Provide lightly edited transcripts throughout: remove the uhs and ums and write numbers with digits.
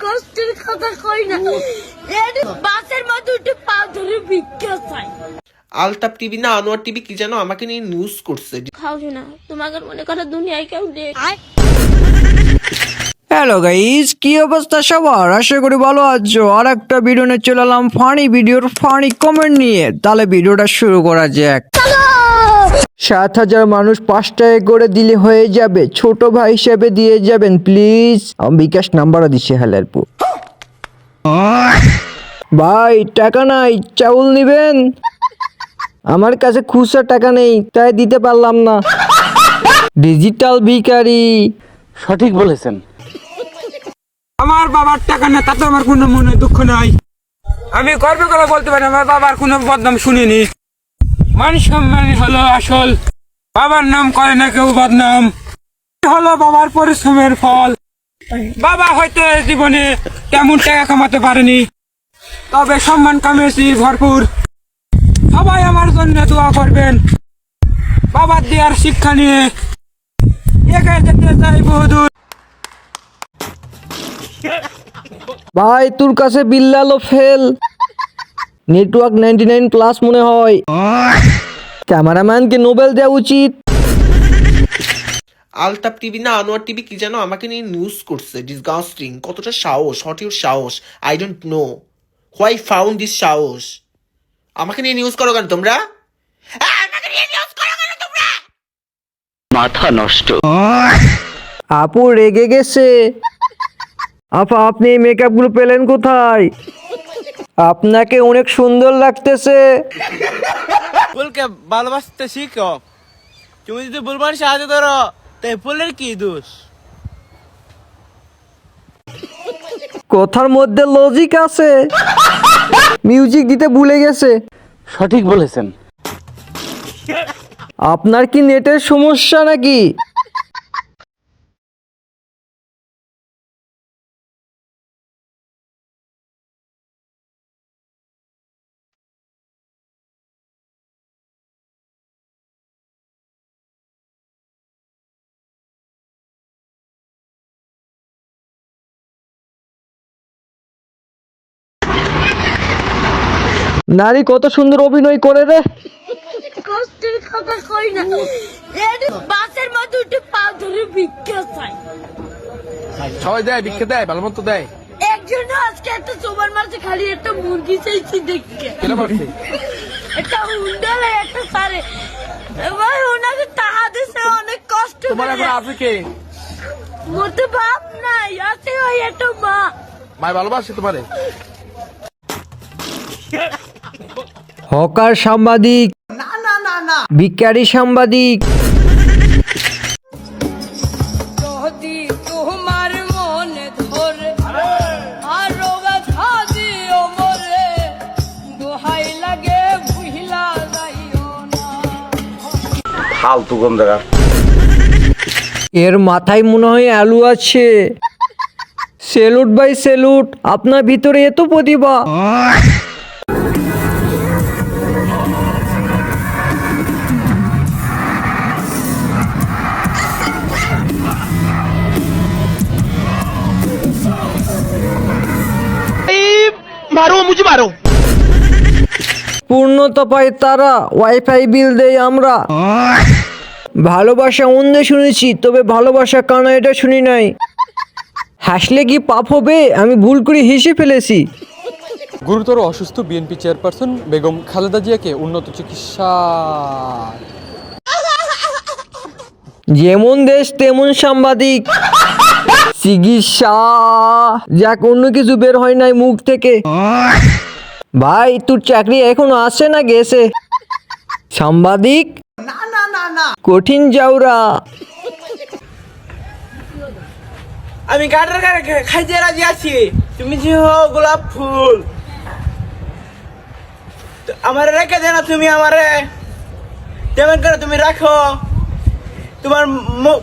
কষ্টের কথা কই না, এর বাসের মধ্যে উঠে পা ধরে ভিক্ষা চাই। আলতাপ টিভি না আনোয়ার টিভি কি জানো আমাকে নিয়ে নিউজ করছে। খাও না তোমাকে মনে করো দুনিয়ায় কেউ নেই। হ্যালো গাইস, কি অবস্থা সবার? আশা করি ভালো আছো। আর একটা ভিডিও নিয়ে চলে এলাম ফানি ভিডিওর ফানি কমেন্ট নিয়ে। তাহলে ভিডিওটা শুরু করা যাক। 7,000 মানুষ 5 টাকা করে দিলে হয়ে যাবে। ছোট ভাই হিসেবে দিয়ে যাবেন প্লিজ। আমি বিকাশ নাম্বারও দিচ্ছি হেলারপুর। ভাই টাকা নাই, চাউল নিবেন? আমার কাছে খুচরা টাকা নেই, তাই দিতে পারলাম না। ডিজিটাল ভিখারি। সঠিক বলেছেন। আমার বাবার টাকা না, তাতে আমার কোনো মনে দুঃখ নাই। আমি গর্ব করে বলতে পারি আমার বাবার কোনো বদনাম শুনিনি। মান সম্মান হলো আসল, বাবার নাম করে না কেউ বদনাম। হলো বাবার পরিশ্রমের ফল। বাবা হয়তো জীবনে তেমন টাকা কামাতে পারেনি, তবে সম্মান কামিয়েছি ভরপুর। সবাই আমার জন্য দোয়া করবেন। বাবার দেওয়ার শিক্ষা নিয়ে এগিয়ে যেতে চাই বহুদূর। ভাই তোর কাছে বিল্লালো ফেল। নেটওয়ার্ক 99+ মনে হয়। ক্যামেরাম্যানকে নোবেল দেওয়া উচিত। আলতাপ টিভি না আনোয়ার টিভি কি জানো আমাকে নিয়ে নিউজ করছে। ডিসগাস্টিং। কতটা সাহস, হোয়াট ইউর সাহস? I don't know why found this সাহস। আমাকে নিয়ে নিউজ করো কেন তোমরা? আমাকে নিয়ে নিউজ করো কেন তোমরা? মাথা নষ্ট। আপু রেগে গেছে। আপা আপনি এই মেকআপ গুলো পেলেন কোথায়? আপনাকে অনেক সুন্দর লাগতেছে। ফুলকে ভালোবাসতে শিখো। তুমি যদি ফুলবার সাহায্য করো তাই ফুলের কি দোষ? কথার মধ্যে লজিক আছে। মিউজিক দিতে ভুলে গেছে। সঠিক বলেছেন। আপনার কি নেটের সমস্যা নাকি? নারী কত সুন্দর অভিনয় করে রে। কষ্টের কথা কই না, এর বাসের মধ্যে উঠে পা ধরে ভিক্ষা চাই। সবাই দেয়, ভিক্ষা দেয়, ভালো মতো দেয়। একজন আজকে একটা সোবার মারছে, খালি একটা মুরগি চাইছি দেখতে। একটা হুন্ডালে একটা সারে ভাই ওনাকে টাকা দিছে অনেক কষ্ট তোমার করে। এখন আছে কে? মোটে বাপ নাই, আছে ওই একটা মা। মাই ভালোবাসে তোমারে। হকার সাংবাদিক, ভিখারি সাংবাদিক। যদি তোমার মনে ধরে আরো ব্যথা দিও মরে, দোহাই লাগে ভুইলা যাইও না। ফালতু গন্ধরা। এর মাথায় মনে হয় আলু আছে। সেলুট ভাই সেলুট, আপনার ভিতরে এত প্রতিভা। মারো মুঝে মারো। পূর্ণতা পায় তারা, ওয়াইফাই বিল দেই আমরা। ভালোবাসা অন্ধে শুনেছি, তবে ভালোবাসা কানা এটা শুনি নাই। হাসলে কি পাপ হবে? আমি ভুল করে হেসে ফেলেছি। গুরুতর অসুস্থ বিএনপি চেয়ারপারসন বেগম খালেদা জিয়াকে উন্নত চিকিৎসা। যেমন দেশ তেমন সাংবাদিক। চিকিৎসা যাক, অন্য কিছু বের হয় নাই মুখ থেকে। ভাই তোর চাকরি এখনো আছে না গেছে? সাংবাদিক কঠিন যাওরা। আমি গাড়ির খাইতে রাজি আছি। তুমি যে হো গোলাপ ফুল, আমারে রেখে দে না। তুমি আমারে তেমন করে তুমি রাখো। তোমার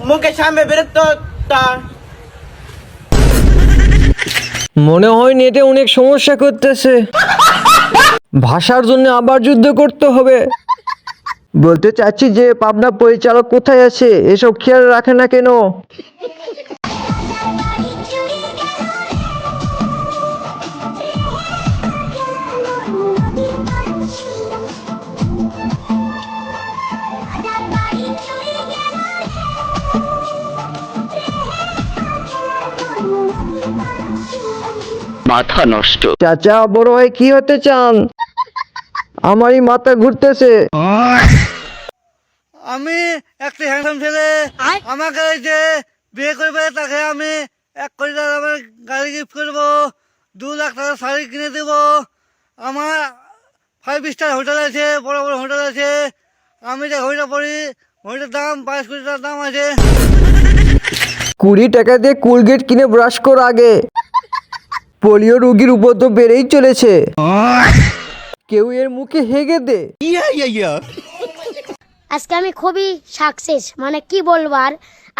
মুখে সামনে বেরোতা। মনে হয় নেটে অনেক সমস্যা করতেছে। ভাষার জন্য আবার যুদ্ধ করতে হবে। বলতে চাচ্ছি যে পাবনা পরিচালক কোথায় আছে, এসব খেয়াল রাখে না কেন? মাথা নষ্ট। চাচা বড় হয়ে কি হতে চান? আমারই মাথা ঘুরতেছে। আমি একটা হ্যান্ডসাম ছেলে, আমাকে যে বিয়ে করবে তাকে আমি 1 কোটি টাকা গাড়ি গিফট করবো, 2 লাখ টাকা শাড়ি কিনে দেবো। আমার 5 স্টার হোটেল আছে, বড় বড় হোটেল আছে। আমি যে ঘড়িটা পরি, ঘড়িটার দাম 22 কোটি টাকার দাম আছে। 20 টাকা দিয়ে কোলগেট কিনে ব্রাশ কর আগে। পোলিও রোগীর উপদ্রব বেড়েই চলেছে। কেউ এর মুখে হেগে দে। আজকে আমি খুবই সাকসেস, মানে কি বলবো আর,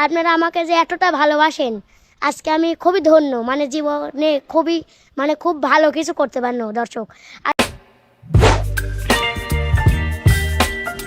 আপনারা আমাকে যে এতটা ভালোবাসেন, আজকে আমি খুবই ধন্য, মানে জীবনে খুবই, মানে খুব ভালো কিছু করতে পারলো দর্শক।